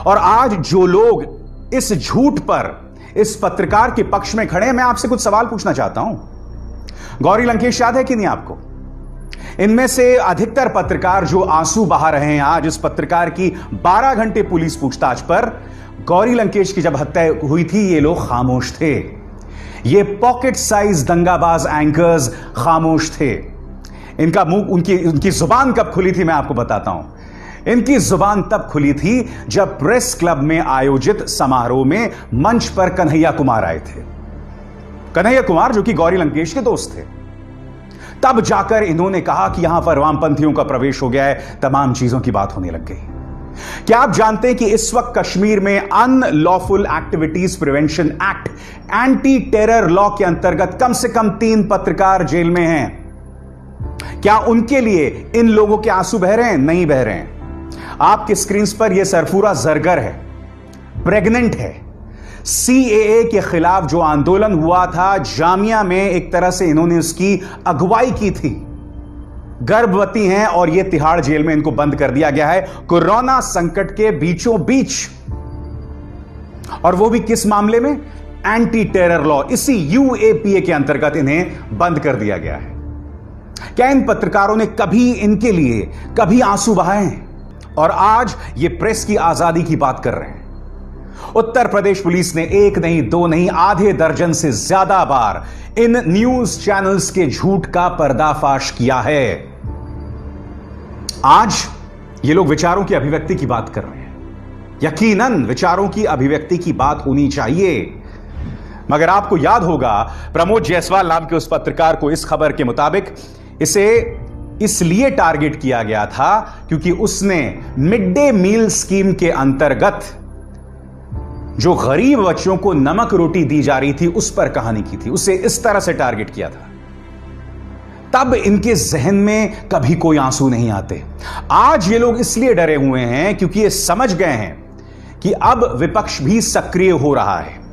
और आज जो लोग इस झूठ पर इस पत्रकार के पक्ष में खड़े हैं, मैं आपसे कुछ सवाल पूछना चाहता हूं। गौरी लंकेश याद है कि नहीं आपको? इनमें से अधिकतर पत्रकार जो आंसू बहा रहे हैं आज इस पत्रकार की 12 घंटे पुलिस पूछताछ पर, गौरी लंकेश की जब हत्या हुई थी ये लोग खामोश थे। ये पॉकेट साइज दंगाबाज एंकर्स खामोश थे। इनका मुंह, उनकी जुबान कब खुली थी मैं आपको बताता हूं। इनकी जुबान तब खुली थी जब प्रेस क्लब में आयोजित समारोह में मंच पर कन्हैया कुमार आए थे। कन्हैया कुमार जो कि गौरी लंकेश के दोस्त थे। तब जाकर इन्होंने कहा कि यहां पर वामपंथियों का प्रवेश हो गया है, तमाम चीजों की बात होने लग गई। क्या आप जानते हैं कि इस वक्त कश्मीर में unlawful activities prevention act, anti terror law के अंतर्गत कम से कम 3 पत्रकार जेल में हैं। क्या उनके लिए इन लोगों के आंसू बह रहे हैं? नहीं बह रहे हैं। आपके स्क्रीन पर यह सरफूरा जरगर है, प्रेग्नेंट है। सीएए के खिलाफ जो आंदोलन हुआ था, जामिया में एक तरह से इन्होंने उसकी अगुवाई की थी। गर्भवती हैं और यह तिहाड़ जेल में इनको बंद कर दिया गया है कोरोना संकट के बीचों बीच। और वो भी किस मामले में? एंटी टेरर लॉ, इसी यूएपीए के अंतर्गत इन्हें बंद कर दिया गया है। क्या इन पत्रकारों ने कभी इनके लिए कभी आंसू बहाए हैं? और आज ये प्रेस की आजादी की बात कर रहे हैं। उत्तर प्रदेश पुलिस ने 1 नहीं 2 नहीं आधे दर्जन से ज्यादा बार इन न्यूज चैनल्स के झूठ का पर्दाफाश किया है। आज ये लोग विचारों की अभिव्यक्ति की बात कर रहे हैं। यकीनन विचारों की अभिव्यक्ति की बात होनी चाहिए, मगर आपको याद होगा प्रमोद जायसवाल नाम के उस पत्रकार को इस खबर के मुताबिक इसे इसलिए टारगेट किया गया था क्योंकि उसने मिड डे मील स्कीम के अंतर्गत जो गरीब बच्चों को नमक रोटी दी जा रही थी उस पर कहानी की थी। उसे इस तरह से टारगेट किया था। तब इनके जहन में कभी कोई आंसू नहीं आते। आज ये लोग इसलिए डरे हुए हैं क्योंकि ये समझ गए हैं कि अब विपक्ष भी सक्रिय हो रहा है,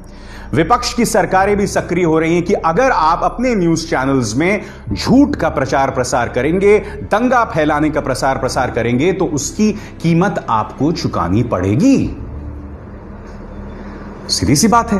विपक्ष की सरकारें भी सक्रिय हो रही हैं कि अगर आप अपने न्यूज चैनल्स में झूठ का प्रचार प्रसार करेंगे, दंगा फैलाने का प्रसार प्रसार करेंगे, तो उसकी कीमत आपको चुकानी पड़ेगी। सीधी सी बात है।